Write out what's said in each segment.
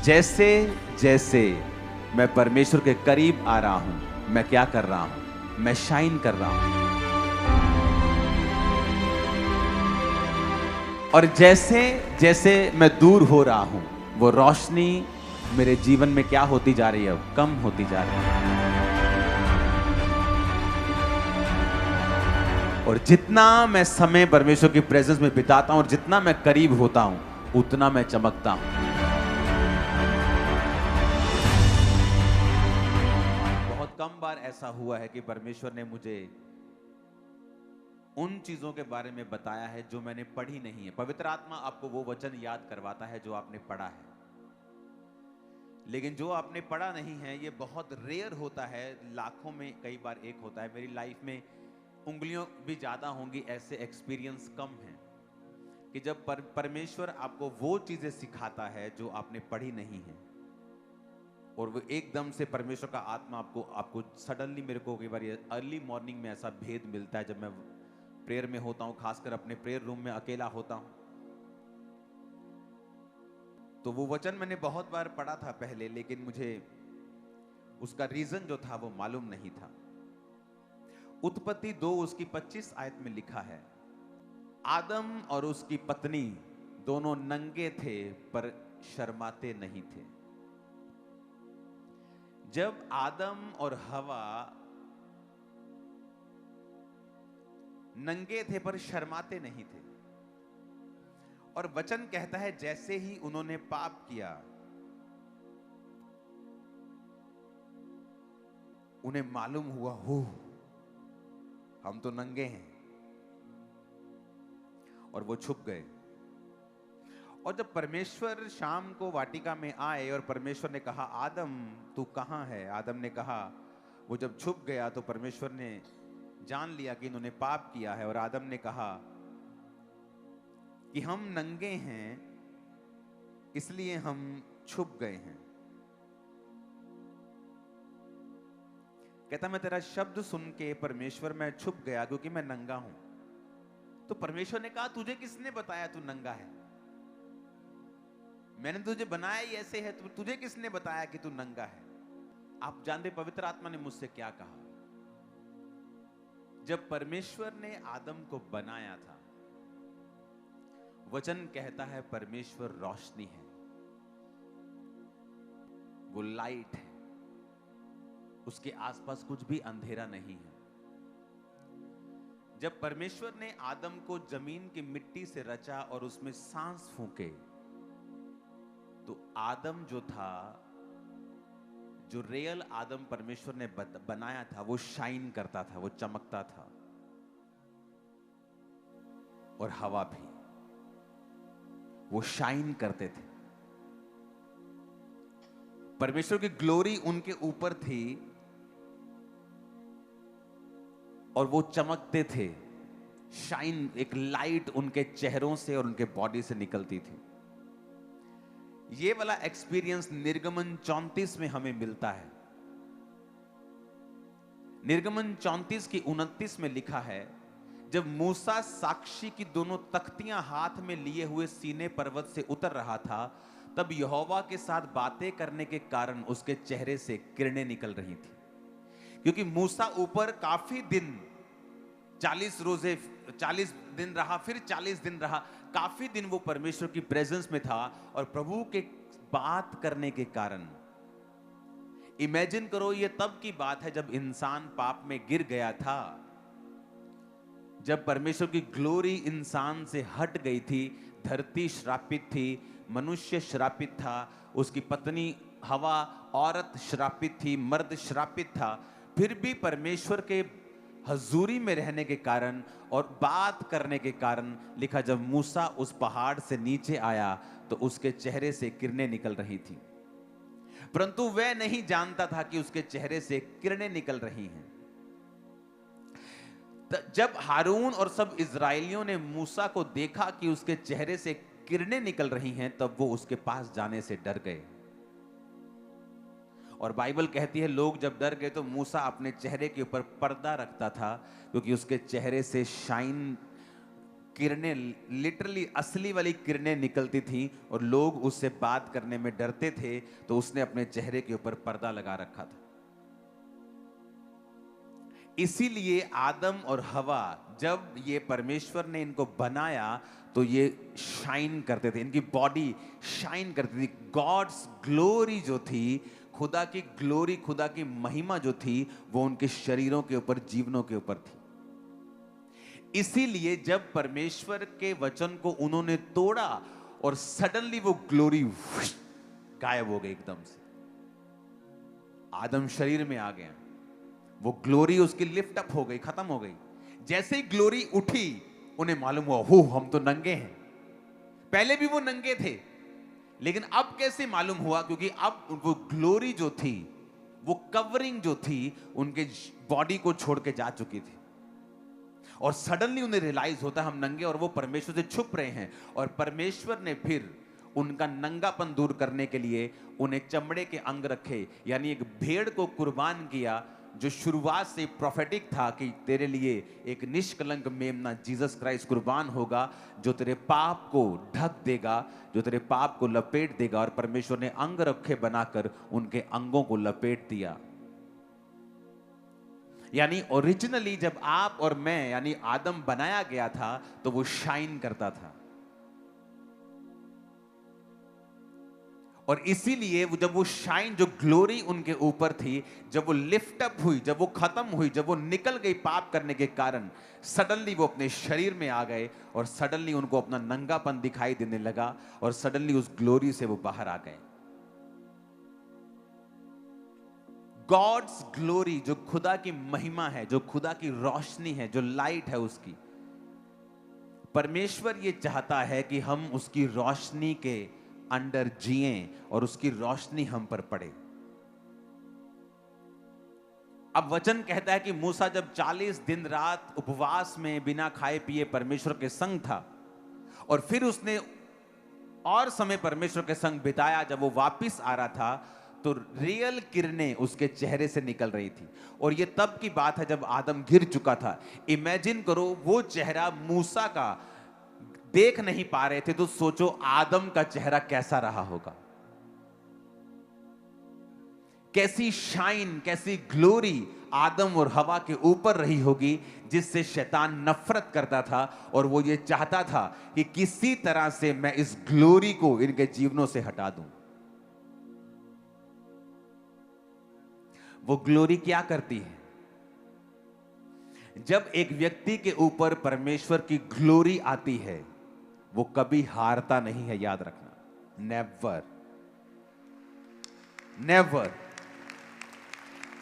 जैसे जैसे मैं परमेश्वर के करीब आ रहा हूं, मैं क्या कर रहा हूं? मैं शाइन कर रहा हूं। और जैसे जैसे मैं दूर हो रहा हूं, वो रोशनी मेरे जीवन में क्या होती जा रही है? कम होती जा रही है। और जितना मैं समय परमेश्वर की प्रेजेंस में बिताता हूं और जितना मैं करीब होता हूं, उतना मैं चमकता हूं। बहुत कम बार ऐसा हुआ है कि परमेश्वर ने मुझे उन चीजों के बारे में बताया है जो मैंने पढ़ी नहीं है। पवित्र आत्मा आपको वो वचन याद करवाता है जो आपने पढ़ा है, लेकिन जो आपने पढ़ा नहीं है ये बहुत रेयर होता है। लाखों में कई बार एक होता है। मेरी लाइफ में उंगलियों भी ज्यादा होंगी, ऐसे एक्सपीरियंस कम है कि जब परमेश्वर आपको वो चीजें सिखाता है जो आपने पढ़ी नहीं है, और वो एकदम से परमेश्वर का आत्मा आपको सडनली, मेरे को कई बार अर्ली मॉर्निंग में ऐसा भेद मिलता है जब मैं प्रेयर में होता हूं, खासकर अपने प्रेयर रूम में अकेला होता हूं। तो वो वचन मैंने बहुत बार पढ़ा था पहले, लेकिन मुझे उसका रीजन जो था वो मालूम नहीं था। उत्पत्ति 2 उसकी 25 आयत में लिखा है, आदम और उसकी पत्नी दोनों नंगे थे पर शर्माते नहीं थे। जब आदम और हवा नंगे थे पर शर्माते नहीं थे, और वचन कहता है जैसे ही उन्होंने पाप किया, उन्हें मालूम हुआ, हो हम तो नंगे हैं, और वो छुप गए। और जब परमेश्वर शाम को वाटिका में आए और परमेश्वर ने कहा, आदम तू कहां है? आदम ने कहा, वो जब छुप गया तो परमेश्वर ने जान लिया कि इन्होंने पाप किया है, और आदम ने कहा कि हम नंगे हैं इसलिए हम छुप गए हैं। कहता, मैं तेरा शब्द सुन के परमेश्वर मैं छुप गया क्योंकि मैं नंगा हूं। तो परमेश्वर ने कहा, तुझे किसने बताया तू नंगा है? मैंने तुझे बनाया ही ऐसे है, तो तुझे किसने बताया कि तू नंगा है? आप जानते पवित्र आत्मा ने मुझसे क्या कहा? जब परमेश्वर ने आदम को बनाया था, वचन कहता है परमेश्वर रोशनी है, वो लाइट है, उसके आसपास कुछ भी अंधेरा नहीं है। जब परमेश्वर ने आदम को जमीन की मिट्टी से रचा और उसमें सांस फूंके, तो आदम जो था, जो रियल आदम परमेश्वर ने बनाया था, वो शाइन करता था, वो चमकता था। और हवा भी, वो शाइन करते थे। परमेश्वर की ग्लोरी उनके ऊपर थी और वो चमकते थे। शाइन, एक लाइट उनके चेहरों से और उनके बॉडी से निकलती थी। ये वाला एक्सपीरियंस निर्गमन 34 में हमें मिलता है। निर्गमन 34 की 29 में लिखा है, जब मूसा साक्षी की दोनों तख्तियां हाथ में लिए हुए सीने पर्वत से उतर रहा था, तब यहोवा के साथ बातें करने के कारण उसके चेहरे से किरणें निकल रही थी। क्योंकि मूसा ऊपर काफी दिन, 40 दिन रहा, फिर 40 दिन रहा, काफी दिन वो परमेश्वर की प्रेजेंस में था, और प्रभु के बात करने के कारण, इमेजिन करो, ये तब की बात है जब इंसान पाप में गिर गया था, जब परमेश्वर की ग्लोरी इंसान से हट गई थी। धरती श्रापित थी, मनुष्य श्रापित था, उसकी पत्नी हवा औरत श्रापित थी, मर्द श्रापित था। फिर भी परमेश्वर के हजूरी में रहने के कारण और बात करने के कारण, लिखा जब मूसा उस पहाड़ से नीचे आया तो उसके चेहरे से किरणें निकल रही थी, परंतु वह नहीं जानता था कि उसके चेहरे से किरणें निकल रही हैं। जब हारून और सब इजरायलियों ने मूसा को देखा कि उसके चेहरे से किरणें निकल रही हैं, तब वो उसके पास जाने से डर गए। और बाइबल कहती है, लोग जब डर गए तो मूसा अपने चेहरे के ऊपर पर्दा रखता था, क्योंकि उसके चेहरे से शाइन किरणें, लिटरली असली वाली किरणें निकलती थी और लोग उससे बात करने में डरते थे, तो उसने अपने चेहरे के ऊपर पर्दा लगा रखा था। इसीलिए आदम और हवा, जब ये परमेश्वर ने इनको बनाया तो ये शाइन करते थे, इनकी बॉडी शाइन करती थी। गॉड्स ग्लोरी जो थी, खुदा की ग्लोरी, खुदा की महिमा जो थी, वो उनके शरीरों के ऊपर, जीवनों के ऊपर थी। इसीलिए जब परमेश्वर के वचन को उन्होंने तोड़ा और सडनली वो ग्लोरी गायब हो गई एकदम से। आदम शरीर में आ गया, वो ग्लोरी उसकी लिफ्ट अप हो गई, खत्म हो गई। जैसे ही ग्लोरी उठी, उन्हें मालूम हुआ, हो हम तो नंगे हैं। पहले भी वो नंगे थे, लेकिन अब कैसे मालूम हुआ? क्योंकि अब वो ग्लोरी जो थी, वो कवरिंग जो थी, उनके बॉडी को छोड़ के जा चुकी थी। और सडनली उन्हें रियलाइज होता है हम नंगे, और वो परमेश्वर से छुप रहे हैं। और परमेश्वर ने फिर उनका नंगापन दूर करने के लिए उन्हें चमड़े के अंग रखे, यानी एक भेड़ को कुर्बान किया, जो शुरुआत से प्रोफेटिक था कि तेरे लिए एक निष्कलंक मेमना जीसस क्राइस्ट कुर्बान होगा, जो तेरे पाप को ढक देगा, जो तेरे पाप को लपेट देगा। और परमेश्वर ने अंग रखे बनाकर उनके अंगों को लपेट दिया। यानी ओरिजिनली जब आप और मैं, यानी आदम बनाया गया था, तो वो शाइन करता था। और इसीलिए जब वो शाइन, जो ग्लोरी उनके ऊपर थी, जब वो लिफ्ट अप हुई, जब वो खत्म हुई, जब वो निकल गई पाप करने के कारण, सडनली वो अपने शरीर में आ गए और सडनली उनको अपना नंगापन दिखाई देने लगा और सडनली उस ग्लोरी से वो बाहर आ गए। गॉड्स ग्लोरी, जो खुदा की महिमा है, जो खुदा की रोशनी है, जो लाइट है उसकी, परमेश्वर ये चाहता है कि हम उसकी रोशनी के अंडर जिएं और उसकी रोशनी हम पर पड़े। अब वचन कहता है कि मूसा जब 40 दिन रात उपवास में बिना खाए पिए परमेश्वर के संग था, और फिर उसने और समय परमेश्वर के संग बिताया, जब वो वापस आ रहा था तो रियल किरणें उसके चेहरे से निकल रही थी। और ये तब की बात है जब आदम गिर चुका था। इमेजिन करो, वो चेहरा मूसा का देख नहीं पा रहे थे, तो सोचो आदम का चेहरा कैसा रहा होगा। कैसी शाइन, कैसी ग्लोरी आदम और हवा के ऊपर रही होगी, जिससे शैतान नफरत करता था। और वो ये चाहता था कि किसी तरह से मैं इस ग्लोरी को इनके जीवनों से हटा दूं। वो ग्लोरी क्या करती है? जब एक व्यक्ति के ऊपर परमेश्वर की ग्लोरी आती है, वो कभी हारता नहीं है, याद रखना। Never, never.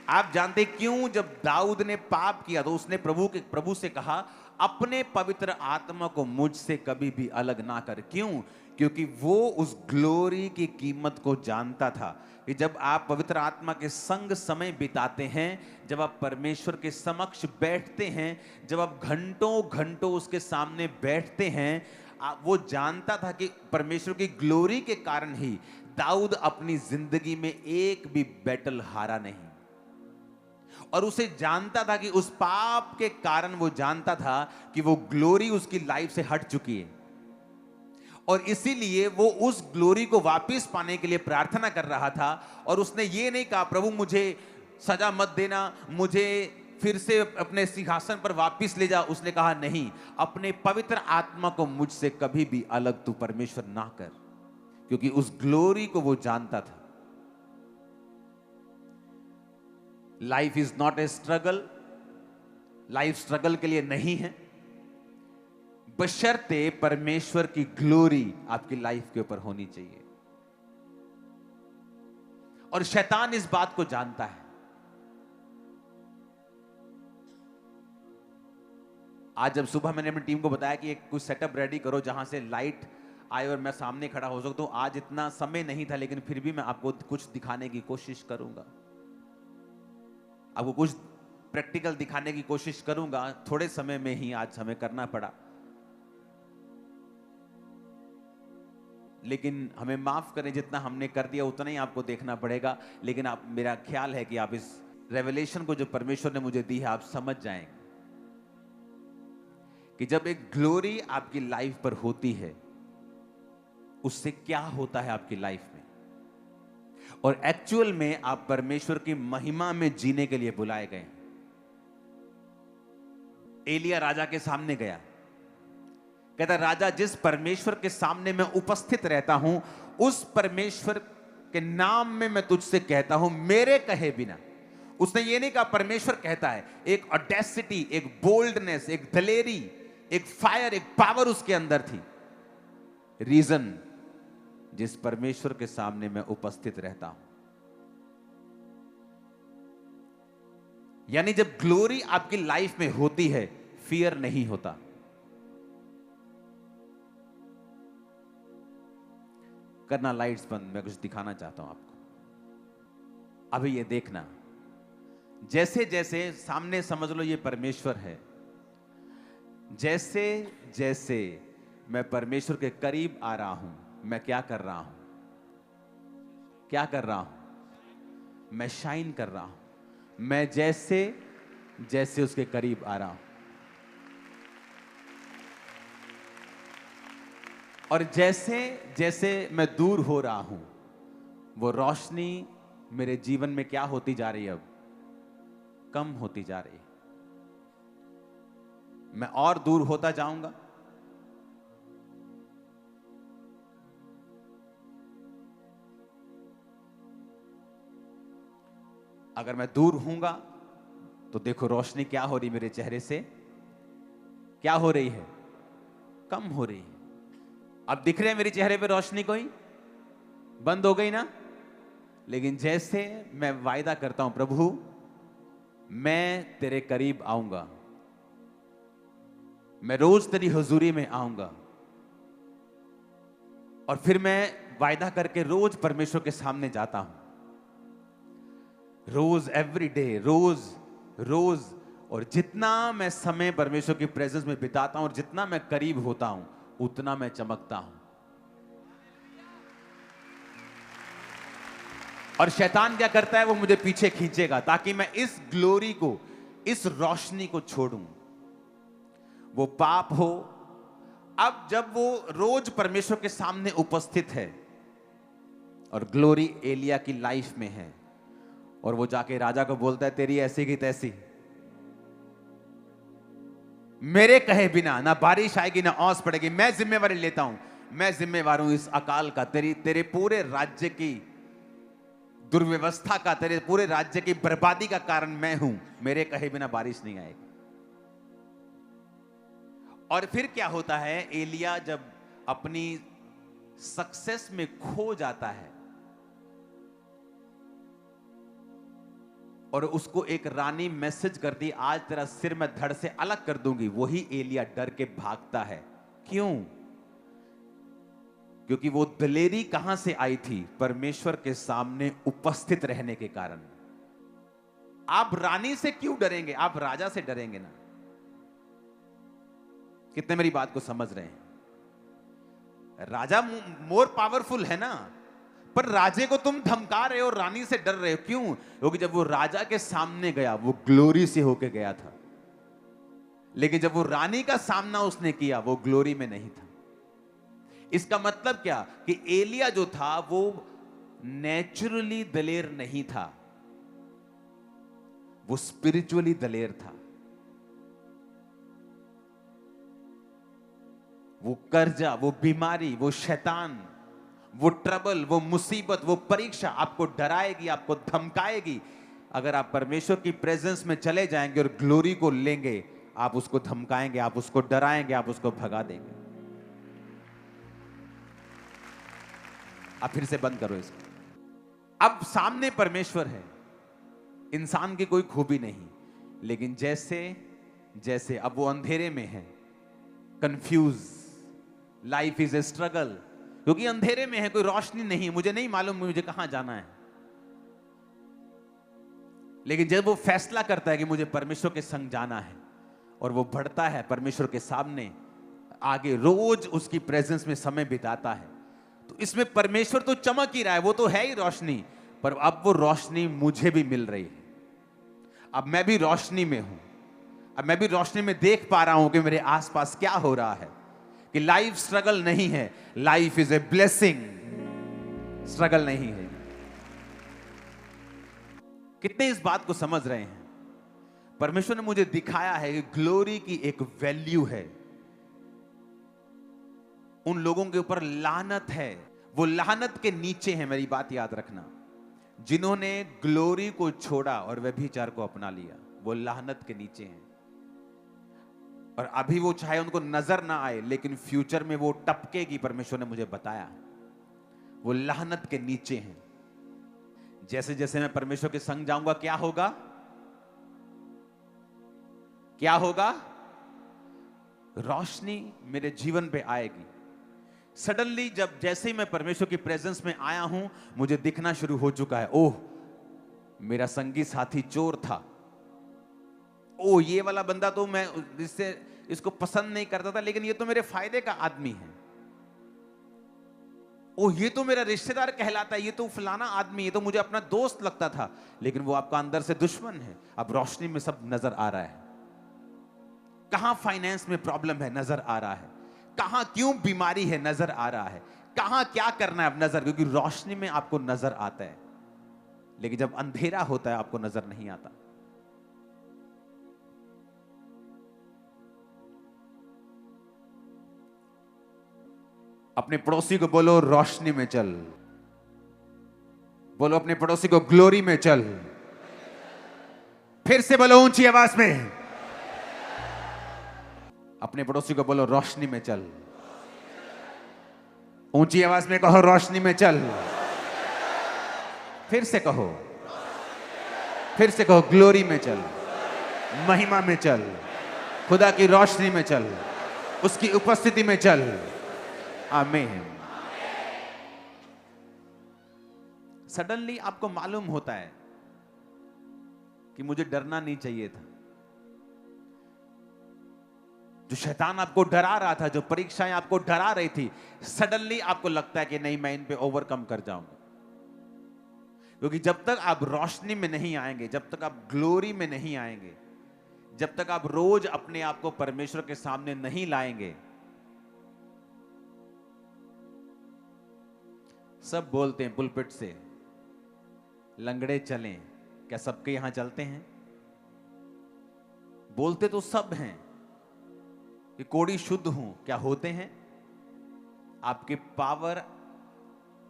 आप जानते क्यों? जब दाऊद ने पाप किया तो उसने प्रभु से कहा, अपने पवित्र आत्मा को मुझसे कभी भी अलग ना कर। क्यों? क्योंकि वो उस ग्लोरी की कीमत को जानता था कि जब आप पवित्र आत्मा के संग समय बिताते हैं, जब आप परमेश्वर के समक्ष बैठते हैं, जब आप घंटों घंटों उसके सामने बैठते हैं, वो जानता था कि परमेश्वर की ग्लोरी के कारण ही दाऊद अपनी जिंदगी में एक भी बैटल हारा नहीं। और उसे जानता था कि उस पाप के कारण वो जानता था कि वो ग्लोरी उसकी लाइफ से हट चुकी है, और इसीलिए वो उस ग्लोरी को वापस पाने के लिए प्रार्थना कर रहा था। और उसने ये नहीं कहा, प्रभु मुझे सजा मत देना, मुझे फिर से अपने सिंहासन पर वापस ले जा। उसने कहा, नहीं, अपने पवित्र आत्मा को मुझसे कभी भी अलग तू परमेश्वर ना कर, क्योंकि उस ग्लोरी को वो जानता था। Life is not a struggle, life struggle के लिए नहीं है, बशर्ते परमेश्वर की ग्लोरी आपकी लाइफ के ऊपर होनी चाहिए। और शैतान इस बात को जानता है। आज जब सुबह मैंने अपनी टीम को बताया कि एक कुछ सेटअप रेडी करो जहां से लाइट आए और मैं सामने खड़ा हो सकता हूं, आज इतना समय नहीं था, लेकिन फिर भी मैं आपको कुछ दिखाने की कोशिश करूंगा, आपको कुछ प्रैक्टिकल दिखाने की कोशिश करूंगा। थोड़े समय में ही आज हमें करना पड़ा, लेकिन हमें माफ करें, जितना हमने कर दिया उतना ही आपको देखना पड़ेगा। लेकिन आप, मेरा ख्याल है कि आप इस रेवलेशन को जो परमेश्वर ने मुझे दी है, आप समझ जाएंगे कि जब एक ग्लोरी आपकी लाइफ पर होती है, उससे क्या होता है आपकी लाइफ में, और एक्चुअल में आप परमेश्वर की महिमा में जीने के लिए बुलाए गए। एलिया राजा के सामने गया, कहता राजा, जिस परमेश्वर के सामने मैं उपस्थित रहता हूं, उस परमेश्वर के नाम में मैं तुझसे कहता हूं, मेरे कहे बिना। उसने ये नहीं कहा परमेश्वर कहता है, एक ऑडेसिटी, एक बोल्डनेस, एक दलेरी, एक फायर, एक पावर उसके अंदर थी। रीजन, जिस परमेश्वर के सामने मैं उपस्थित रहता हूं। यानी जब ग्लोरी आपकी लाइफ में होती है, फियर नहीं होता। करना लाइट्स बंद, मैं कुछ दिखाना चाहता हूं आपको। अभी ये देखना, जैसे जैसे सामने समझ लो ये परमेश्वर है, जैसे जैसे मैं परमेश्वर के करीब आ रहा हूं, मैं क्या कर रहा हूं? क्या कर रहा हूं? मैं शाइन कर रहा हूं। मैं जैसे जैसे उसके करीब आ रहा हूं, और जैसे जैसे मैं दूर हो रहा हूं, वो रोशनी मेरे जीवन में क्या होती जा रही है? अब कम होती जा रही है। मैं और दूर होता जाऊंगा। अगर मैं दूर हूंगा तो देखो रोशनी क्या हो रही मेरे चेहरे से, क्या हो रही है? कम हो रही है। अब दिख रहे हैं मेरे चेहरे पे रोशनी कोई? बंद हो गई ना? लेकिन जैसे मैं वायदा करता हूं, प्रभु मैं तेरे करीब आऊंगा, मैं रोज तेरी हुजूरी में आऊंगा, और फिर मैं वायदा करके रोज परमेश्वर के सामने जाता हूं, रोज, एवरी डे, रोज रोज। और जितना मैं समय परमेश्वर की प्रेजेंस में बिताता हूं और जितना मैं करीब होता हूं, उतना मैं चमकता हूं। और शैतान क्या करता है? वो मुझे पीछे खींचेगा ताकि मैं इस ग्लोरी को, इस रोशनी को छोड़ूं। वो पाप हो। अब जब वो रोज परमेश्वर के सामने उपस्थित है और ग्लोरी एलिया की लाइफ में है, और वो जाके राजा को बोलता है, तेरी ऐसी की तैसी, मेरे कहे बिना ना बारिश आएगी ना ओस पड़ेगी, मैं जिम्मेवारी लेता हूं, मैं जिम्मेवार हूं इस अकाल का, तेरे पूरे राज्य की दुर्व्यवस्था का, तेरे पूरे राज्य की बर्बादी का कारण मैं हूं, मेरे कहे बिना बारिश नहीं आएगी। और फिर क्या होता है? एलिया जब अपनी सक्सेस में खो जाता है और उसको एक रानी मैसेज करती, आज तेरा सिर मैं धड़ से अलग कर दूंगी, वही एलिया डर के भागता है। क्यों? क्योंकि वो दलेरी कहां से आई थी? परमेश्वर के सामने उपस्थित रहने के कारण। आप रानी से क्यों डरेंगे? आप राजा से डरेंगे ना। कितने मेरी बात को समझ रहे हैं? राजा मोर पावरफुल है ना, पर राजे को तुम धमका रहे हो, रानी से डर रहे हो, क्यों? क्योंकि जब वो राजा के सामने गया, वो ग्लोरी से होके गया था, लेकिन जब वो रानी का सामना उसने किया, वो ग्लोरी में नहीं था। इसका मतलब क्या? कि एलिया जो था वो नेचुरली दलेर नहीं था, वो स्पिरिचुअली दलेर था। वो कर्जा, वो बीमारी, वो शैतान, वो ट्रबल, वो मुसीबत, वो परीक्षा आपको डराएगी, आपको धमकाएगी। अगर आप परमेश्वर की प्रेजेंस में चले जाएंगे और ग्लोरी को लेंगे, आप उसको धमकाएंगे, आप उसको डराएंगे, आप उसको भगा देंगे। आप फिर से बंद करो इसको। अब सामने परमेश्वर है, इंसान की कोई खूबी नहीं, लेकिन जैसे जैसे अब वो अंधेरे में है, confuse, life is a struggle, क्योंकि अंधेरे में है, कोई रोशनी नहीं, मुझे नहीं मालूम मुझे कहां जाना है। लेकिन जब वो फैसला करता है कि मुझे परमेश्वर के संग जाना है, और वो बढ़ता है परमेश्वर के सामने आगे, रोज उसकी प्रेजेंस में समय बिताता है, तो इसमें परमेश्वर तो चमक ही रहा है, वो तो है ही रोशनी, पर अब वो रोशनी मुझे भी मिल रही है। अब मैं भी रोशनी में हूं। अब मैं भी रोशनी में देख पा रहा हूं कि मेरे आसपास क्या हो रहा है, कि लाइफ स्ट्रगल नहीं है, life is a blessing, struggle नहीं है। कितने इस बात को समझ रहे हैं? परमेश्वर ने मुझे दिखाया है कि ग्लोरी की एक वैल्यू है। उन लोगों के ऊपर लानत है, वो लानत के नीचे है, मेरी बात याद रखना। जिन्होंने ग्लोरी को छोड़ा और व्यभिचार को अपना लिया, वो लानत के नीचे हैं। और अभी वो चाहे उनको नजर ना आए, लेकिन फ्यूचर में वो टपकेगी। परमेश्वर ने मुझे बताया वो लानत के नीचे हैं। जैसे जैसे मैं परमेश्वर के संग जाऊंगा, क्या होगा? क्या होगा? रोशनी मेरे जीवन पे आएगी। सडनली जब जैसे ही मैं परमेश्वर की प्रेजेंस में आया हूं, मुझे दिखना शुरू हो चुका है, ओह मेरा संगी साथी चोर था, ओह ये वाला बंदा तो मैं इसको पसंद नहीं करता था, लेकिन ये तो मेरे फायदे का आदमी है, ओह ये तो मेरा रिश्तेदार कहलाता है, ये तो फलाना आदमी, ये तो मुझे अपना दोस्त लगता था, लेकिन वो आपका अंदर से दुश्मन है। अब रोशनी में सब नजर आ रहा है। कहां फाइनेंस में प्रॉब्लम है, नजर आ रहा है। कहां क्यों बीमारी है, नजर आ रहा है। कहां क्या करना है, अब नजर, क्योंकि रोशनी में आपको नजर आता है, लेकिन जब अंधेरा होता है आपको नजर नहीं आता। अपने पड़ोसी को बोलो रोशनी में चल। बोलो अपने पड़ोसी को ग्लोरी में चल। फिर से बोलो ऊंची आवाज में। अपने पड़ोसी को बोलो रोशनी में चल। ऊंची आवाज में कहो रोशनी में चल। फिर से कहो, फिर से कहो ग्लोरी में चल, महिमा में चल, खुदा की रोशनी में चल, उसकी उपस्थिति में चल। आमीन। सडनली आपको मालूम होता है कि मुझे डरना नहीं चाहिए था। जो शैतान आपको डरा रहा था, जो परीक्षाएं आपको डरा रही थी, सडनली आपको लगता है कि नहीं मैं इन पे ओवरकम कर जाऊंगा। क्योंकि जब तक आप रोशनी में नहीं आएंगे, जब तक आप ग्लोरी में नहीं आएंगे, जब तक आप रोज अपने आप को परमेश्वर के सामने नहीं लाएंगे, सब बोलते हैं पुलपिट से लंगड़े चलें, क्या सबके यहां चलते हैं? बोलते तो सब हैं कि कोड़ी शुद्ध हूं, क्या होते हैं? आपके पावर,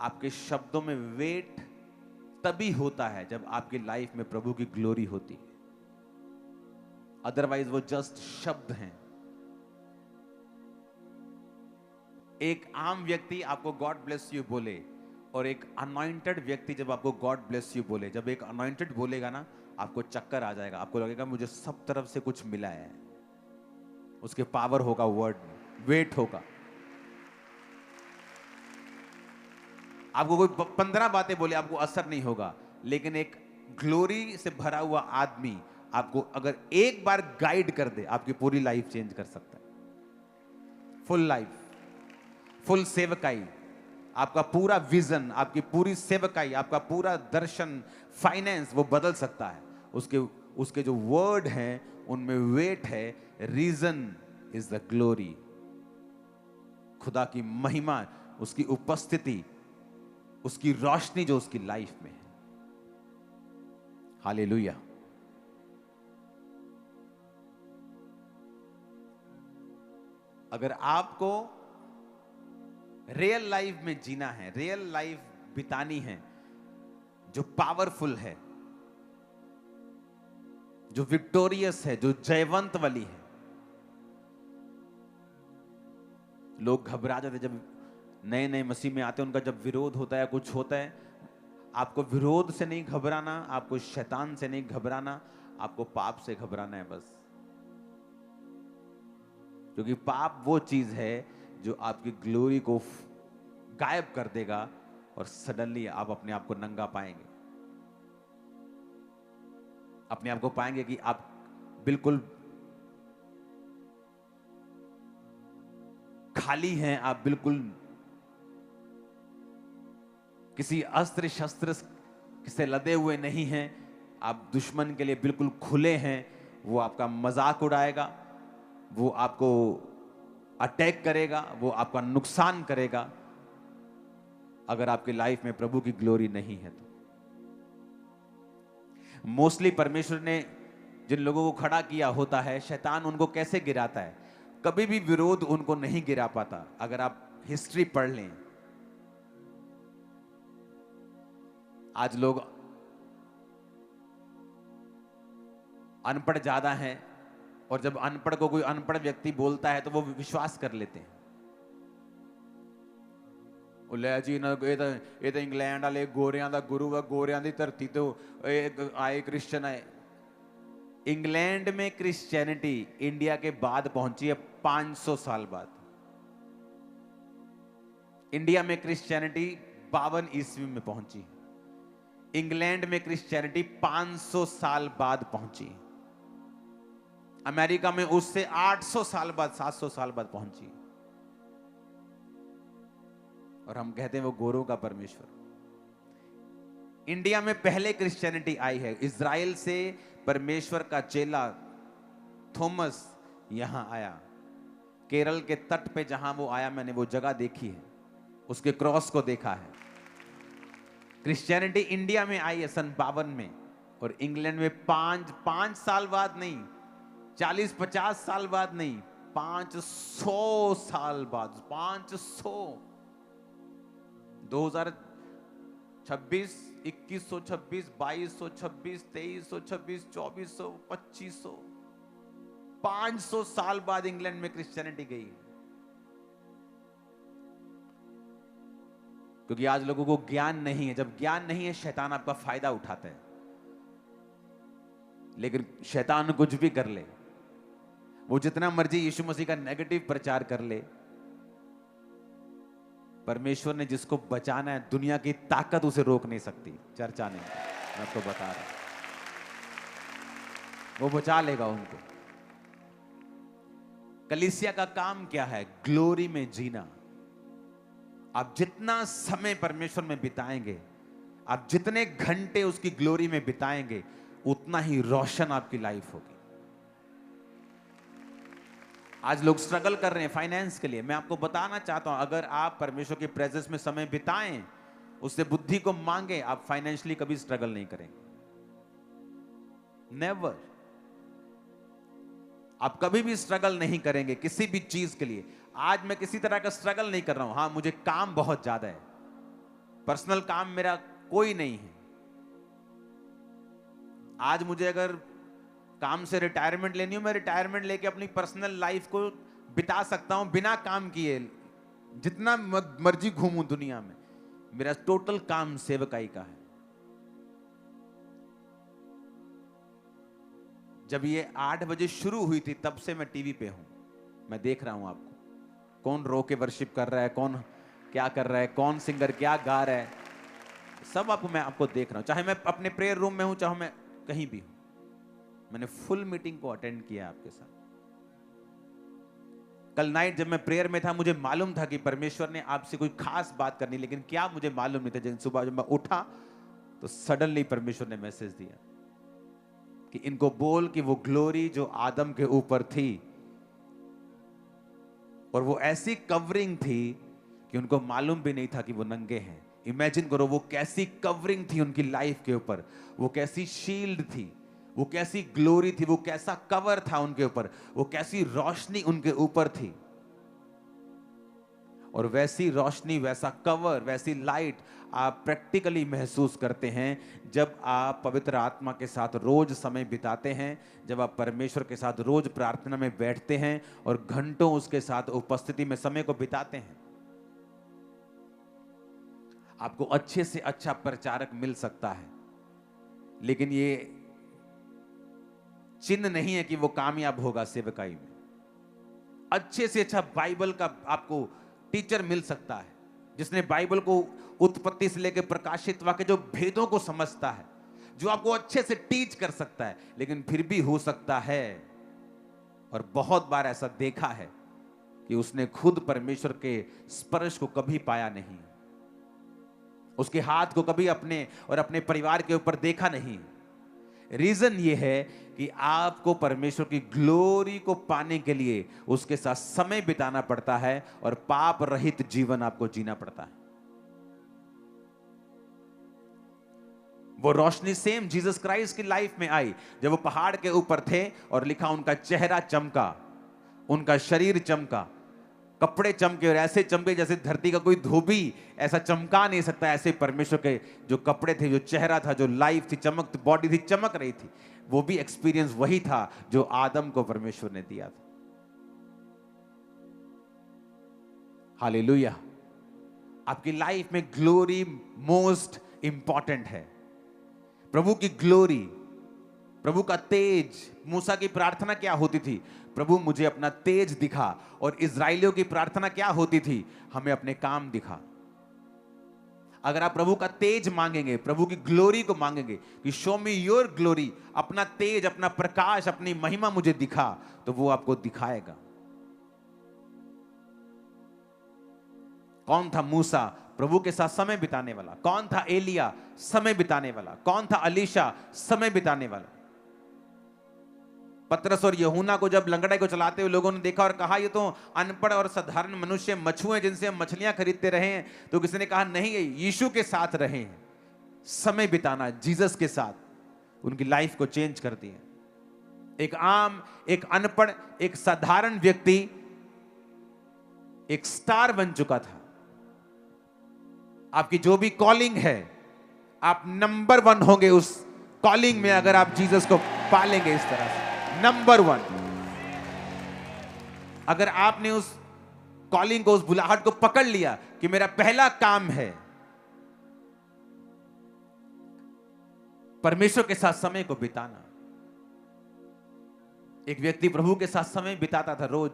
आपके शब्दों में वेट तभी होता है जब आपकी लाइफ में प्रभु की ग्लोरी होती है। अदरवाइज वो जस्ट शब्द हैं। एक आम व्यक्ति आपको गॉड ब्लेस यू बोले और एक अनॉइंटेड व्यक्ति जब आपको गॉड ब्लेस यू बोले, जब एक अनॉइंटेड बोलेगा ना, आपको चक्कर आ जाएगा, आपको लगेगा मुझे सब तरफ से कुछ मिला है। उसके पावर होगा, वर्ड में वेट होगा। आपको कोई 15 बातें बोले, आपको असर नहीं होगा, लेकिन एक ग्लोरी से भरा हुआ आदमी आपको अगर एक बार गाइड कर दे, आपकी पूरी लाइफ चेंज कर सकता है। फुल लाइफ, फुल सेवकाई, आपका पूरा विजन, आपकी पूरी सेवकाई, आपका पूरा दर्शन, फाइनेंस, वो बदल सकता है। उसके जो वर्ड हैं उनमें वेट है। Reason is the glory. खुदा की महिमा, उसकी उपस्थिति, उसकी रोशनी जो उसकी लाइफ में है। हालेलुया। अगर आपको रियल लाइफ में जीना है, रियल लाइफ बितानी है जो पावरफुल है, जो विक्टोरियस है, जो जयवंत वाली है। लोग घबरा जाते जब नए नए मसीह में आते हैं, उनका जब विरोध होता है, कुछ होता है। आपको विरोध से नहीं घबराना, आपको शैतान से नहीं घबराना, आपको पाप से घबराना है बस। क्योंकि पाप वो चीज है जो आपकी ग्लोरी को गायब कर देगा और सडनली आप अपने आप को नंगा पाएंगे। अपने आप को पाएंगे कि आप बिल्कुल खाली हैं, आप बिल्कुल किसी अस्त्र शस्त्र से लदे हुए नहीं हैं, आप दुश्मन के लिए बिल्कुल खुले हैं वो आपका मजाक उड़ाएगा, वो आपको अटैक करेगा, वो आपका नुकसान करेगा, अगर आपकी लाइफ में प्रभु की ग्लोरी नहीं है तो। मोस्टली परमेश्वर ने जिन लोगों को खड़ा किया होता है, शैतान उनको कैसे गिराता है? कभी भी विरोध उनको नहीं गिरा पाता। अगर आप हिस्ट्री पढ़ लें, आज लोग अनपढ़ ज्यादा हैं, और जब अनपढ़ को कोई अनपढ़ व्यक्ति बोलता है तो वो विश्वास कर लेते हैं। ਲੈ ਜੀ ਨਾ ਇਹ ਤਾਂ ਇੰਗਲੈਂਡ ਵਾਲੇ ਗੋਰਿਆਂ ਦਾ ਗੁਰੂ ਹੈ, ਗੋਰਿਆਂ ਦੀ ਧਰਤੀ ਤੋਂ आए क्रिश्चियन आए। इंग्लैंड में क्रिश्चियनिटी इंडिया के बाद पहुंची है 500 साल बाद। इंडिया में क्रिश्चियनिटी 52 ईस्वी में पहुंची, इंग्लैंड में क्रिश्चियनिटी 500 साल बाद पहुंची, अमेरिका में उससे 800 साल बाद 700 साल बाद पहुंची, और हम कहते हैं वो गोरों का परमेश्वर। इंडिया में पहले क्रिश्चियनिटी आई है, इज़राइल से परमेश्वर का चेला थॉमस यहां आया। केरल के तट पे जहां वो आया, मैंने वो जगह देखी है, उसके क्रॉस को देखा है। क्रिश्चियनिटी इंडिया में आई है सन 52 में, और इंग्लैंड में 5 साल बाद नहीं, 40-50 साल बाद नहीं, 500 साल बाद, 500, 2026, 2126, 2226, 2326, 2400, 2500, 500 साल बाद इंग्लैंड में क्रिश्चियनिटी गई। क्योंकि आज लोगों को ज्ञान नहीं है। जब ज्ञान नहीं है, शैतान आपका फायदा उठाता है। लेकिन शैतान कुछ भी कर ले, वो जितना मर्जी यीशु मसीह का नेगेटिव प्रचार कर ले, परमेश्वर ने जिसको बचाना है, दुनिया की ताकत उसे रोक नहीं सकती। चर्चा नहीं, मैं आपको बता रहा हूं, वो बचा लेगा उनको। कलीसिया का काम क्या है? ग्लोरी में जीना। आप जितना समय परमेश्वर में बिताएंगे, आप जितने घंटे उसकी ग्लोरी में बिताएंगे, उतना ही रोशन आपकी लाइफ होगी। आज लोग स्ट्रगल कर रहे हैं फाइनेंस के लिए। मैं आपको बताना चाहता हूं, अगर आप परमेश्वर की प्रेजेंस में समय बिताएं, उससे बुद्धि को मांगे, आप फाइनेंशियली कभी स्ट्रगल नहीं करेंगे। नेवर। आप कभी भी स्ट्रगल नहीं करेंगे किसी भी चीज के लिए। आज मैं किसी तरह का स्ट्रगल नहीं कर रहा हूं। हां, मुझे काम बहुत ज्यादा है, पर्सनल काम मेरा कोई नहीं है। आज मुझे अगर काम से रिटायरमेंट लेनी हो, मैं रिटायरमेंट लेके अपनी पर्सनल लाइफ को बिता सकता हूं बिना काम किए, जितना मर्जी घूमूं दुनिया में। मेरा टोटल काम सेवकाई का है। जब ये 8 बजे शुरू हुई थी, तब से मैं टीवी पे हूं। मैं देख रहा हूं आपको, कौन रो के वर्शिप कर रहा है, कौन क्या कर रहा है, कौन सिंगर क्या गा रहा है, सब मैं आपको देख रहा हूं। चाहे मैं अपने प्रेयर रूम में हूं, चाहे मैं कहीं भी हूं। मैंने फुल मीटिंग को अटेंड किया आपके साथ। कल नाइट जब मैं प्रेयर में था, मुझे मालूम था कि परमेश्वर ने आपसे कोई खास बात करनी, लेकिन क्या मुझे मालूम नहीं था। जब सुबह जब मैं उठा तो सडनली परमेश्वर ने मैसेज दिया कि इनको बोल कि वो ग्लोरी जो आदम के ऊपर थी, और वो ऐसी कवरिंग थी कि उनको मालूम भी नहीं था कि वो नंगे हैं। इमेजिन करो, वो कैसी कवरिंग थी उनकी लाइफ के ऊपर, वो कैसी शील्ड थी, वो कैसी ग्लोरी थी, वो कैसा कवर था उनके ऊपर, वो कैसी रोशनी उनके ऊपर थी। और वैसी रोशनी, वैसा कवर, वैसी लाइट आप प्रैक्टिकली महसूस करते हैं जब आप पवित्र आत्मा के साथ रोज समय बिताते हैं, जब आप परमेश्वर के साथ रोज प्रार्थना में बैठते हैं और घंटों उसके साथ उपस्थिति में समय को बिताते हैं। आपको अच्छे से अच्छा प्रचारक मिल सकता है, लेकिन ये चिन्ह नहीं है कि वो कामयाब होगा सेवकाई में। अच्छे से अच्छा बाइबल का आपको टीचर मिल सकता है, जिसने बाइबल को उत्पत्ति से लेकर प्रकाशित वाक्य जो भेदों को समझता है, जो आपको अच्छे से टीच कर सकता है। लेकिन फिर भी हो सकता है, और बहुत बार ऐसा देखा है, कि उसने खुद परमेश्वर के स्पर्श को कभी पाया नहीं, उसके हाथ को कभी अपने और अपने परिवार के ऊपर देखा नहीं। रीजन ये है कि आपको परमेश्वर की ग्लोरी को पाने के लिए उसके साथ समय बिताना पड़ता है और पाप रहित जीवन आपको जीना पड़ता है। वो रोशनी सेम जीसस क्राइस्ट की लाइफ में आई जब वो पहाड़ के ऊपर थे और लिखा उनका चेहरा चमका, उनका शरीर चमका, कपड़े चमके और ऐसे चमके जैसे धरती का कोई धोबी ऐसा चमका नहीं सकता। ऐसे परमेश्वर के जो कपड़े थे, जो चेहरा था, जो लाइफ थी, चमक बॉडी थी, चमक रही थी, वो भी एक्सपीरियंस वही था जो आदम को परमेश्वर ने दिया था। हालेलुया। आपकी लाइफ में ग्लोरी मोस्ट इंपॉर्टेंट है। प्रभु की ग्लोरी, प्रभु का तेज। मूसा की प्रार्थना क्या होती थी? प्रभु मुझे अपना तेज दिखा। और इजराइलियों की प्रार्थना क्या होती थी? हमें अपने काम दिखा। अगर आप प्रभु का तेज मांगेंगे, प्रभु की ग्लोरी को मांगेंगे कि शो मी योर ग्लोरी, अपना तेज, अपना प्रकाश, अपनी महिमा मुझे दिखा, तो वो आपको दिखाएगा। कौन था मूसा? प्रभु के साथ समय बिताने वाला। कौन था एलिया? समय बिताने वाला। कौन था अलीशा? समय बिताने वाला। पतरस और यूहन्ना को जब लंगड़े को चलाते हुए लोगों ने देखा और कहा ये तो अनपढ़ और साधारण मनुष्य, मछुए जिनसे हम मछलियां खरीदते रहे हैं, तो किसी ने कहा नहीं, ये यीशु के साथ रहे हैं। समय बिताना जीसस के साथ उनकी लाइफ को चेंज कर दिया। एक आम, एक अनपढ़, एक साधारण व्यक्ति एक स्टार बन चुका था। आपकी जो भी कॉलिंग है, आप नंबर 1 होंगे उस कॉलिंग में अगर आप जीसस को पालेंगे इस तरह से। नंबर 1। अगर आपने उस कॉलिंग को, उस बुलाहट को पकड़ लिया कि मेरा पहला काम है परमेश्वर के साथ समय को बिताना। एक व्यक्ति प्रभु के साथ समय बिताता था रोज,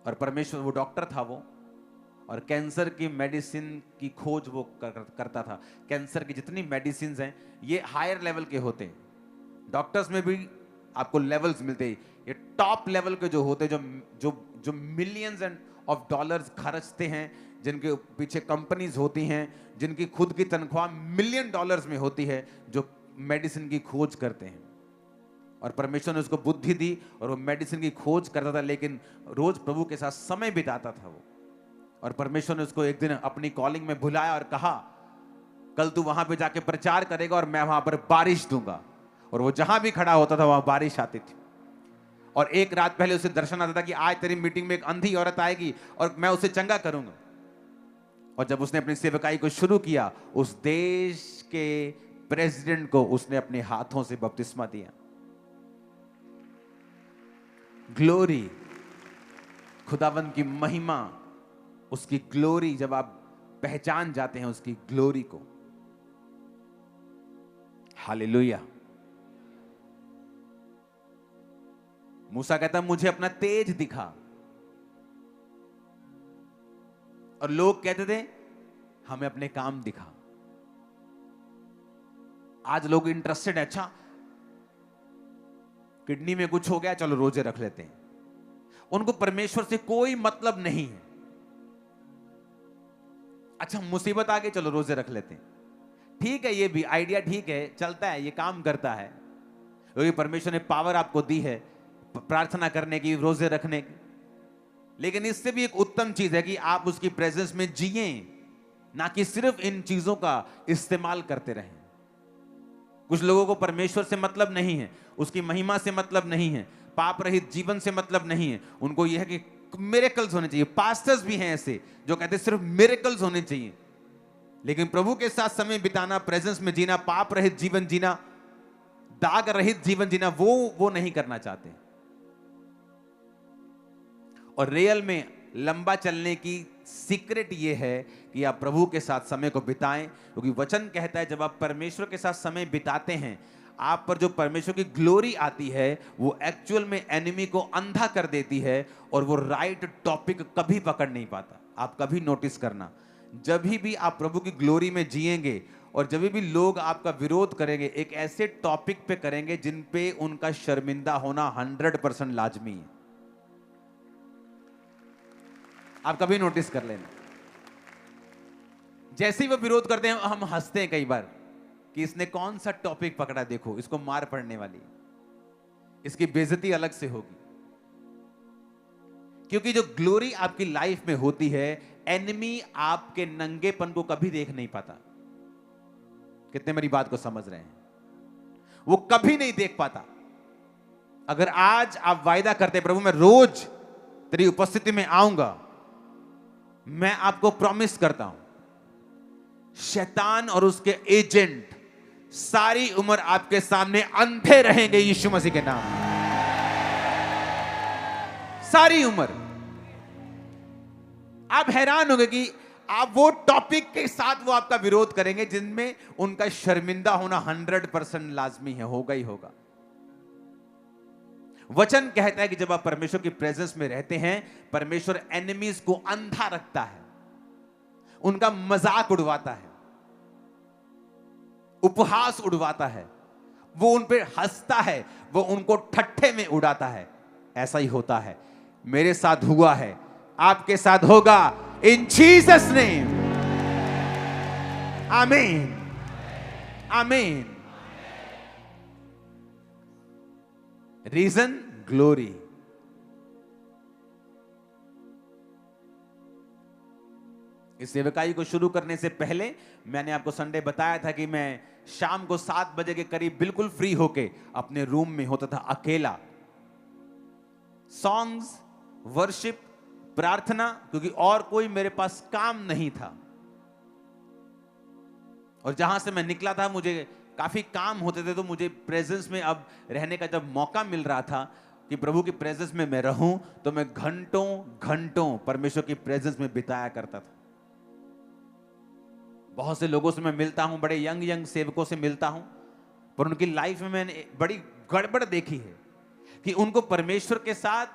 और परमेश्वर, वो डॉक्टर था वो, और कैंसर की मेडिसिन की खोज वो करता था। कैंसर की जितनी मेडिसिन हैं ये हायर लेवल के होते हैं। डॉक्टर्स में भी आपको लेवल्स मिलते हैं। ये टॉप लेवल के जो होते हैं, जो जो जो मिलियंस एंड ऑफ डॉलर्स खर्चते हैं, जिनके पीछे कंपनीज होती हैं, जिनकी खुद की तनख्वाह मिलियन डॉलर्स में होती है, जो मेडिसिन की खोज करते हैं। और परमेश्वर ने उसको बुद्धि दी और वो मेडिसिन की खोज करता था, लेकिन रोज प्रभु के साथ समय बिताता था वो। और परमेश्वर ने उसको एक दिन अपनी कॉलिंग में बुलाया और कहा, कल तू वहां पे जाके प्रचार करेगा और मैं वहां पर बारिश दूंगा। और वो जहां भी खड़ा होता था वहां बारिश आती थी। और एक रात पहले उसे दर्शन आता था कि आज तेरी मीटिंग में एक अंधी औरत आएगी और मैं उसे चंगा करूंगा। और जब उसने अपनी सेवकाई को शुरू किया, उस देश के प्रेसिडेंट को उसने अपने हाथों से बपतिस्मा दिया। ग्लोरी, खुदावन की महिमा, उसकी ग्लोरी, जब आप पहचान जाते हैं उसकी ग्लोरी को। हालेलुया। मूसा कहता मुझे अपना तेज दिखा, और लोग कहते थे हमें अपने काम दिखा। आज लोग इंटरेस्टेड है, अच्छा किडनी में कुछ हो गया, चलो रोजे रख लेते हैं। उनको परमेश्वर से कोई मतलब नहीं है। अच्छा मुसीबत आ गई, चलो रोजे रख लेते हैं। ठीक है, ये भी आइडिया ठीक है, चलता है, ये काम करता है, क्योंकि परमेश्वर ने पावर आपको दी है प्रार्थना करने की, रोजे रखने की। लेकिन इससे भी एक उत्तम चीज है कि आप उसकी प्रेजेंस में जिए, ना कि सिर्फ इन चीजों का इस्तेमाल करते रहें। कुछ लोगों को परमेश्वर से मतलब नहीं है, उसकी महिमा से मतलब नहीं है, पाप रहित जीवन से मतलब नहीं है। उनको यह है कि मिरेकल्स होने चाहिए। पास्टर्स भी हैं ऐसे जो कहते हैं सिर्फ मिरेकल्स होने चाहिए। लेकिन प्रभु के साथ समय बिताना, प्रेजेंस में जीना, पाप रहित जीवन जीना, दाग रहित जीवन जीना, वो नहीं करना चाहते। और रियल में लंबा चलने की सीक्रेट ये है कि आप प्रभु के साथ समय को बिताएं, क्योंकि वचन कहता है जब आप परमेश्वर के साथ समय बिताते हैं, आप पर जो परमेश्वर की ग्लोरी आती है वो एक्चुअल में एनिमी को अंधा कर देती है, और वो राइट टॉपिक कभी पकड़ नहीं पाता। आप कभी नोटिस करना, जब भी आप प्रभु की ग्लोरी में जिएंगे और जब भी लोग आपका विरोध करेंगे, एक ऐसे टॉपिक पे करेंगे जिन पे उनका शर्मिंदा होना 100% लाजमी है। आप कभी नोटिस कर लेना, जैसे ही वो विरोध करते हैं हम हंसते हैं कई बार कि इसने कौन सा टॉपिक पकड़ा, देखो इसको मार पड़ने वाली, इसकी बेइज्जती अलग से होगी। क्योंकि जो ग्लोरी आपकी लाइफ में होती है, एनिमी आपके नंगेपन को कभी देख नहीं पाता। कितने मेरी बात को समझ रहे हैं? वो कभी नहीं देख पाता। अगर आज आप वायदा करते प्रभु मैं रोज तेरी उपस्थिति में आऊंगा, मैं आपको प्रॉमिस करता हूं शैतान और उसके एजेंट सारी उम्र आपके सामने अंधे रहेंगे यीशु मसीह के नाम में। सारी उम्र आप हैरान होंगे कि आप वो टॉपिक के साथ वो आपका विरोध करेंगे जिनमें उनका शर्मिंदा होना 100% लाजमी है, होगा ही होगा। वचन कहता है कि जब आप परमेश्वर की प्रेजेंस में रहते हैं, परमेश्वर एनिमीज को अंधा रखता है, उनका मजाक उड़वाता है, उपहास उड़वाता है, वो उन पर हंसता है, वो उनको ठट्ठे में उड़ाता है। ऐसा ही होता है, मेरे साथ हुआ है, आपके साथ होगा, इन जीसस नेम, आमीन, आमीन। Reason glory. इस सेवकाई को शुरू करने से पहले मैंने आपको संडे बताया था कि मैं शाम को 7 बजे के करीब बिल्कुल फ्री होके अपने रूम में होता था अकेला, सॉन्ग्स, वर्शिप, प्रार्थना, क्योंकि और कोई मेरे पास काम नहीं था। और जहां से मैं निकला था मुझे काफी काम होते थे, तो मुझे प्रेजेंस में अब रहने का जब मौका मिल रहा था कि प्रभु की प्रेजेंस में मैं रहूं, तो मैं घंटों घंटों परमेश्वर की प्रेजेंस में बिताया करता था। बहुत से लोगों से मैं मिलता हूं, बड़े यंग सेवकों से मिलता हूं, पर उनकी लाइफ में मैंने बड़ी गड़बड़ देखी है कि उनको परमेश्वर के साथ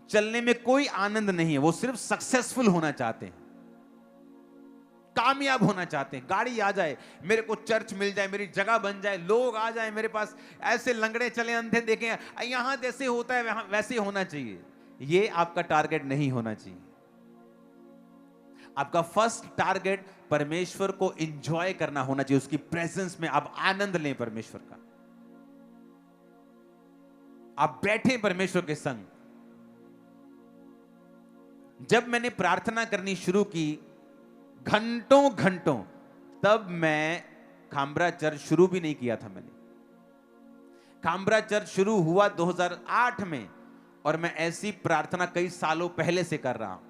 चलने में कोई आनंद नहीं है। वो सिर्फ सक्सेसफुल होना चाहते हैं, कामयाब होना चाहते हैं, गाड़ी आ जाए, मेरे को चर्च मिल जाए, मेरी जगह बन जाए, लोग आ जाए मेरे पास, ऐसे लंगड़े चले, अंधे देखें, यहां जैसे होता है वहां वैसे होना चाहिए। ये आपका टारगेट नहीं होना चाहिए। आपका फर्स्ट टारगेट परमेश्वर को एंजॉय करना होना चाहिए, उसकी प्रेजेंस में आप आनंद लें परमेश्वर का, आप बैठे परमेश्वर के संग। जब मैंने प्रार्थना करनी शुरू की घंटों घंटों, तब मैं खामब्रा चर्च शुरू भी नहीं किया था। मैंने खामब्रा चर्च शुरू हुआ 2008 में, और मैं ऐसी प्रार्थना कई सालों पहले से कर रहा हूं।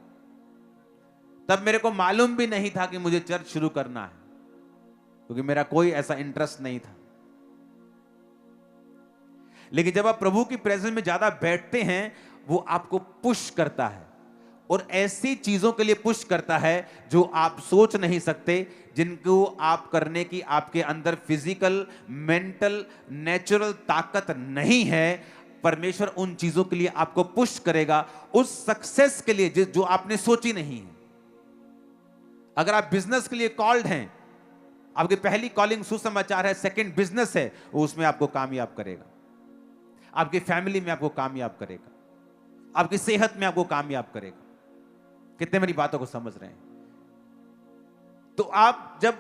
तब मेरे को मालूम भी नहीं था कि मुझे चर्च शुरू करना है, क्योंकि मेरा कोई ऐसा इंटरेस्ट नहीं था। लेकिन जब आप प्रभु की प्रेजेंस में ज्यादा बैठते हैं, वो आपको पुश करता है, और ऐसी चीजों के लिए पुश करता है जो आप सोच नहीं सकते, जिनको आप करने की आपके अंदर फिजिकल, मेंटल, नेचुरल ताकत नहीं है। परमेश्वर उन चीजों के लिए आपको पुश करेगा, उस सक्सेस के लिए जो आपने सोची नहीं है। अगर आप बिजनेस के लिए कॉल्ड हैं, आपकी पहली कॉलिंग सुसमाचार है, सेकंड बिजनेस है, वो उसमें आपको कामयाब करेगा, आपकी फैमिली में आपको कामयाब करेगा, आपकी सेहत में आपको कामयाब करेगा। कितने मेरी बातों को समझ रहे हैं? तो आप जब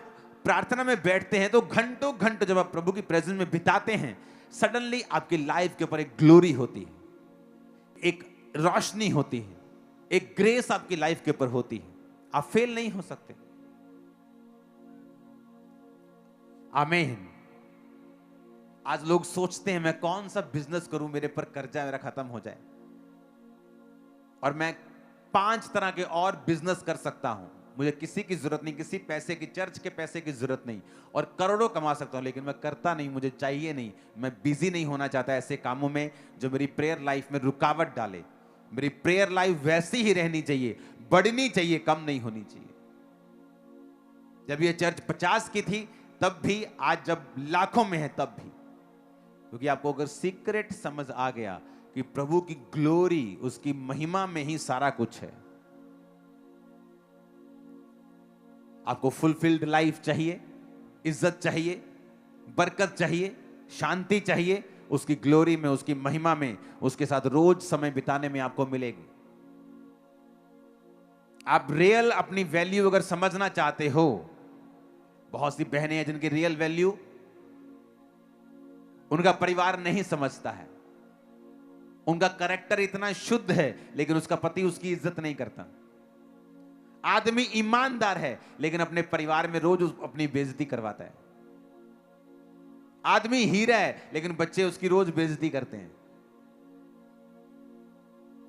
प्रार्थना में बैठते हैं, तो घंटों घंटों जब आप प्रभु की प्रेजेंस में बिताते हैं, सडनली आपकी लाइफ के ऊपर एक ग्लोरी होती है, एक रोशनी होती है, एक ग्रेस आपकी लाइफ के ऊपर होती है। आप फेल नहीं हो सकते। आमीन। आज लोग सोचते हैं मैं कौन सा बिजनेस करूं, मेरे पर कर्जा मेरा खत्म हो जाए, और मैं 5 तरह के और बिजनेस कर सकता हूं, मुझे किसी की जरूरत नहीं, किसी पैसे की, चर्च के पैसे की जरूरत नहीं, और करोड़ों कमा सकता हूं, लेकिन मैं करता नहीं, मुझे चाहिए नहीं। मैं बिजी नहीं होना चाहता ऐसे कामों में जो मेरी प्रेयर लाइफ में रुकावट डाले। मेरी प्रेयर लाइफ वैसी ही रहनी चाहिए, बढ़नी चाहिए, कम नहीं होनी चाहिए। जब ये चर्च 50 की थी तब भी, आज जब लाखों में है तब भी, क्योंकि आपको अगर सीक्रेट समझ आ गया कि प्रभु की ग्लोरी, उसकी महिमा में ही सारा कुछ है। आपको फुलफिल्ड लाइफ चाहिए, इज्जत चाहिए, बरकत चाहिए, शांति चाहिए, उसकी ग्लोरी में, उसकी महिमा में, उसके साथ रोज समय बिताने में आपको मिलेगी। आप रियल अपनी वैल्यू अगर समझना चाहते हो, बहुत सी बहनें हैं जिनकी रियल वैल्यू उनका परिवार नहीं समझता है। उनका कैरेक्टर इतना शुद्ध है लेकिन उसका पति उसकी इज्जत नहीं करता। आदमी ईमानदार है लेकिन अपने परिवार में रोज अपनी बेइज्जती करवाता है। आदमी हीरा है लेकिन बच्चे उसकी रोज बेइज्जती करते हैं।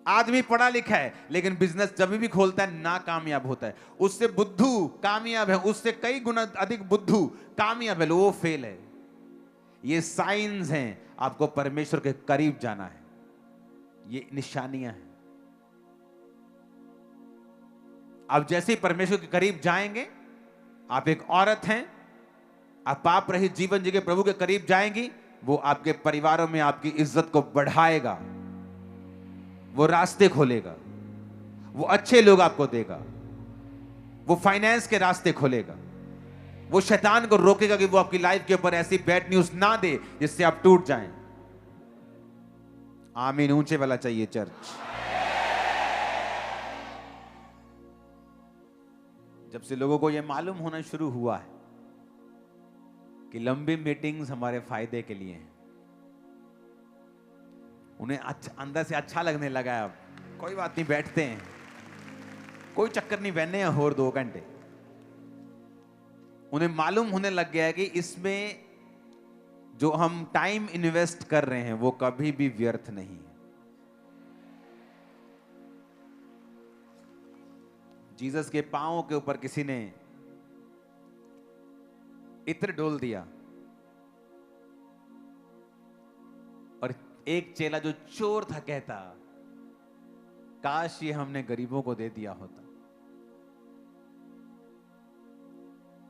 आदमी पढ़ा लिखा है लेकिन बिजनेस जब भी खोलता है ना कामयाब होता है। उससे बुद्धू कामयाब है, उससे कई गुना अधिक बुद्धू कामयाब है, वो फेल है। ये साइंस हैं, आपको परमेश्वर के करीब जाना है। ये निशानियां हैं। आप जैसे ही परमेश्वर के करीब जाएंगे, आप एक औरत हैं, आप पाप रहित जीवन जी के प्रभु के करीब जाएंगी, वो आपके परिवारों में आपकी इज्जत को बढ़ाएगा, वो रास्ते खोलेगा, वो अच्छे लोग आपको देगा, वो फाइनेंस के रास्ते खोलेगा, वो शैतान को रोकेगा कि वो आपकी लाइफ के ऊपर ऐसी बैड न्यूज ना दे जिससे आप टूट जाएं। आमीन ऊंचे वाला चाहिए चर्च। जब से लोगों को यह मालूम होना शुरू हुआ है कि लंबी मीटिंग्स हमारे फायदे के लिए हैं, उन्हें अंदर से अच्छा लगने लगा है। अब कोई बात नहीं, बैठते हैं, कोई चक्कर नहीं, बहने हैं और 2 घंटे। उन्हें मालूम होने लग गया है कि इसमें जो हम टाइम इन्वेस्ट कर रहे हैं वो कभी भी व्यर्थ नहीं है। जीसस के पांवों के ऊपर किसी ने इत्र डोल दिया और एक चेला जो चोर था कहता, काश ये हमने गरीबों को दे दिया होता।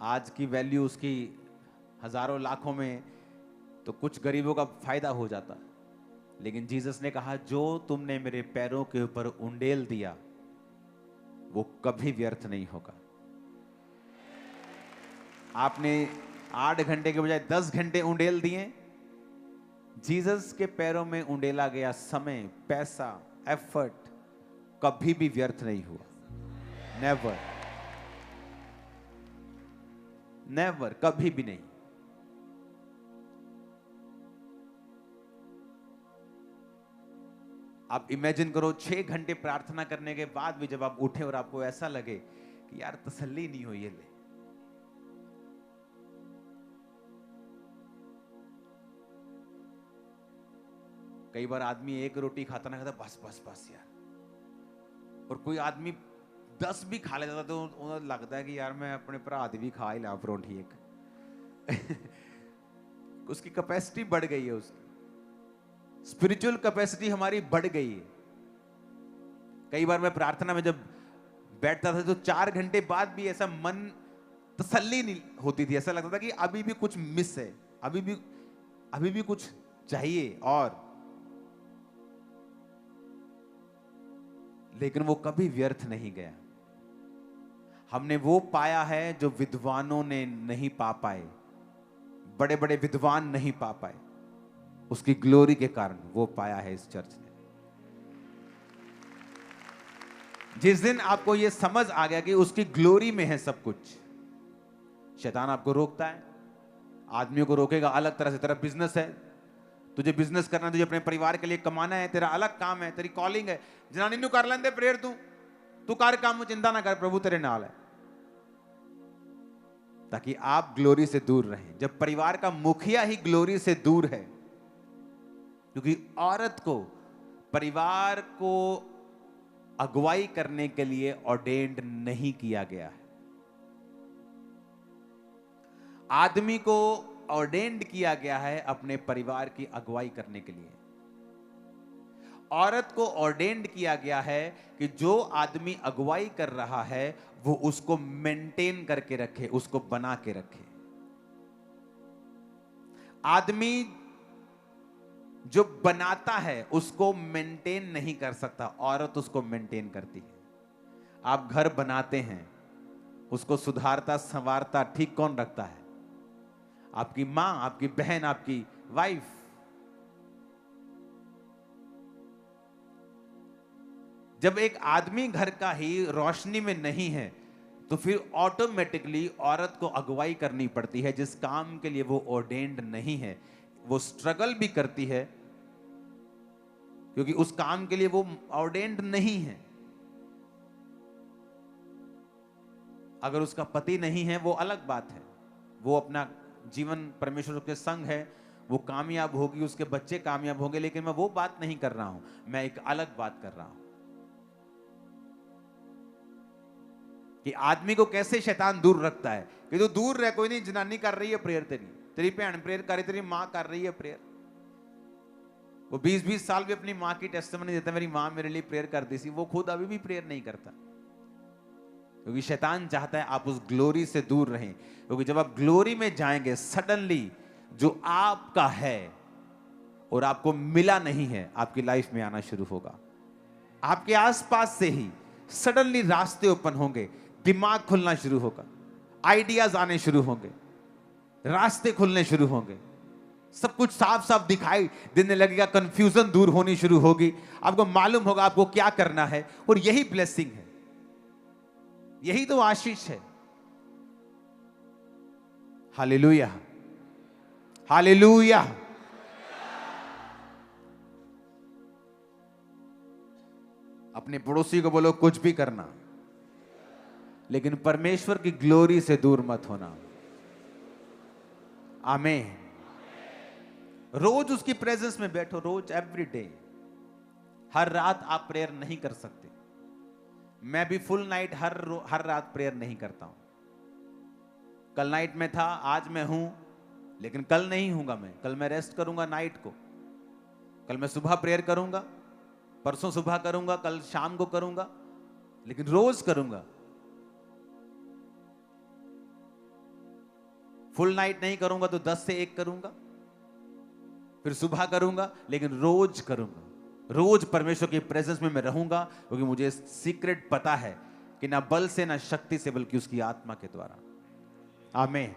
आज की वैल्यू उसकी हजारों लाखों में तो कुछ गरीबों का फायदा हो जाता, लेकिन जीसस ने कहा जो तुमने मेरे पैरों के ऊपर उंडेल दिया वो कभी व्यर्थ नहीं होगा। आपने 8 घंटे के बजाय 10 घंटे उंडेल दिए, जीसस के पैरों में उंडेला गया समय, पैसा, एफर्ट कभी भी व्यर्थ नहीं हुआ। नेवर, नेवर, कभी भी नहीं। आप इमेजिन करो 6 घंटे प्रार्थना करने के बाद भी जब आप उठे और आपको ऐसा लगे कि यार तसल्ली नहीं हुई, ये ले। कई बार आदमी 1 रोटी खाता ना खाता, बस बस बस यार, और कोई आदमी 10 भी खा लेता तो उन्हें लगता है कि यार मैं अपने भरा दी भी खा ही ला परोंठी एक। उसकी कैपेसिटी बढ़ गई है, उसकी स्पिरिचुअल कैपेसिटी हमारी बढ़ गई है। कई बार मैं प्रार्थना में जब बैठता था तो 4 घंटे बाद भी ऐसा मन तसल्ली नहीं होती थी, ऐसा लगता था कि अभी भी कुछ मिस है, अभी भी कुछ चाहिए और, लेकिन वो कभी व्यर्थ नहीं गया। हमने वो पाया है जो विद्वानों ने नहीं पा पाए, बड़े बड़े विद्वान नहीं पा पाए, उसकी ग्लोरी के कारण वो पाया है इस चर्च ने। जिस दिन आपको यह समझ आ गया कि उसकी ग्लोरी में है सब कुछ, शैतान आपको रोकता है, आदमियों को रोकेगा अलग तरह से। तेरा बिजनेस है, तुझे बिजनेस करना, तुझे अपने परिवार के लिए कमाना है, तेरा अलग काम है, तेरी कॉलिंग है। जनानी नू कर लेंदे प्रेयर, तू कर काम, चिंता ना कर, प्रभु तेरे नाल है, ताकि आप ग्लोरी से दूर रहें। जब परिवार का मुखिया ही ग्लोरी से दूर है, क्योंकि औरत को परिवार को अगुवाई करने के लिए ऑर्डेन्ड नहीं किया गया है, आदमी को ऑर्डेन्ड किया गया है अपने परिवार की अगुवाई करने के लिए। औरत को ऑर्डेन्ड किया गया है कि जो आदमी अगुवाई कर रहा है वो उसको मेंटेन करके रखे, उसको बना के रखे। आदमी जो बनाता है उसको मेंटेन नहीं कर सकता, औरत उसको मेंटेन करती है। आप घर बनाते हैं, उसको सुधारता संवारता ठीक कौन रखता है? आपकी मां, आपकी बहन, आपकी वाइफ। जब एक आदमी घर का ही रोशनी में नहीं है तो फिर ऑटोमेटिकली औरत को अगुवाई करनी पड़ती है जिस काम के लिए वो ऑर्डेन्ड नहीं है। वो स्ट्रगल भी करती है क्योंकि उस काम के लिए वो ऑर्डेन्ड नहीं है। अगर उसका पति नहीं है वो अलग बात है, वो अपना जीवन परमेश्वर के संग है, वो कामयाब होगी, उसके बच्चे कामयाब होंगे, लेकिन मैं वो बात नहीं कर रहा हूं। मैं एक अलग बात कर रहा हूं कि आदमी को कैसे शैतान दूर रखता है कि तू दूर रह, कोई नहीं, जनानी कर रही है प्रेयर, तेरी भैन प्रेयर कर रही, तेरी मां कर रही है प्रेयर। वो 20-20 साल भी अपनी मां की टेस्टिमनी देता है, मेरी मां मेरे लिए प्रेयर करती थी, वो खुद अभी भी प्रेयर नहीं करता क्योंकि शैतान चाहता है आप उस ग्लोरी से दूर रहें। क्योंकि जब आप ग्लोरी में जाएंगे, सडनली जो आपका है और आपको मिला नहीं है आपकी लाइफ में आना शुरू होगा। आपके आसपास से ही सडनली रास्ते ओपन होंगे, दिमाग खुलना शुरू होगा, आइडियाज आने शुरू होंगे, रास्ते खुलने शुरू होंगे, सब कुछ साफ साफ दिखाई देने लगेगा, कंफ्यूजन दूर होनी शुरू होगी, आपको मालूम होगा आपको क्या करना है। और यही ब्लेसिंग है, यही तो आशीष है। Hallelujah, hallelujah. अपने पड़ोसी को बोलो कुछ भी करना, लेकिन परमेश्वर की ग्लोरी से दूर मत होना। आमीन। रोज उसकी प्रेजेंस में बैठो, रोज, एवरी डे। हर रात आप प्रेयर नहीं कर सकते। मैं भी फुल नाइट हर रात प्रेयर नहीं करता हूं। कल नाइट में था, आज मैं हूं, लेकिन कल नहीं हूंगा। मैं कल मैं रेस्ट करूंगा नाइट को, कल मैं सुबह प्रेयर करूंगा, परसों सुबह करूंगा, कल शाम को करूंगा, लेकिन रोज करूंगा। फुल नाइट नहीं करूंगा तो 10 से 1 करूंगा, फिर सुबह करूंगा, लेकिन रोज करूंगा। रोज परमेश्वर की प्रेजेंस में मैं रहूंगा क्योंकि मुझे सीक्रेट पता है कि ना बल से ना शक्ति से बल्कि उसकी आत्मा के द्वारा। आमीन।